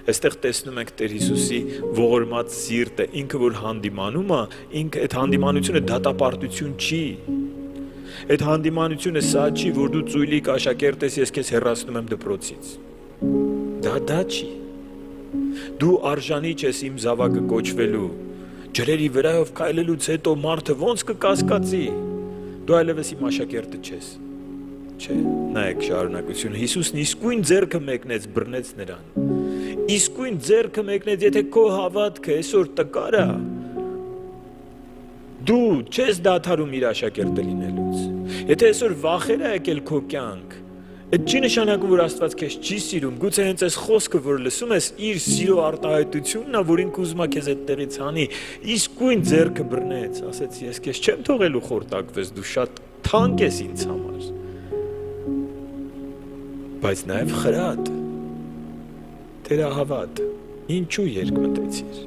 Այստեղ տեսնում ենք Տեր Հիսուսի ողորմած սիրտը, ինքը որ հանդիմանում է, ինքը այդ հանդիմանությունը դատապարտություն չի։ Այդ հանդիմանությունը սա չի, որ դու ծույլիկ աշակերտ ես, ես քեզ հեռացնում եմ դպրոցից։ Դա չի։ Դու արժանի չես իմ զավակը կոչվելու։ Ջրերի վրայով քայլելուց հետո մարդը ոնց կկասկածի։ Դու այլևս իմ աշակերտը չես։ Չէ, նայեք շարունակությունը։ Հիսուսն իսկույն ձեռքը մեկնեց, բռնեց նրան։ Իսկույն ձեռքը մեկնեց, եթե քո հավատքը այսօր տկար է, դու չես դադարում իր աշակերտը լինելուց։ Եթե այսօր վախեր է եկել քո կյանք, այդ չի նշանակում, որ Աստված քեզ չի սիրում։ Գուցե հենց այս խոսքը, որ լսում ես, իր սիրո արտահայտությունն է, որ ինքը ուզում է քեզ այդտեղից հանի։ Իսկույն ձեռքը բռնեց, ասեց, ես քեզ չեմ թողելու խորտակվես, դու շատ թանկ ես ինձ համար։ Բայց նաև խրատ, թերահավատ, ինչու երկմտեցիր։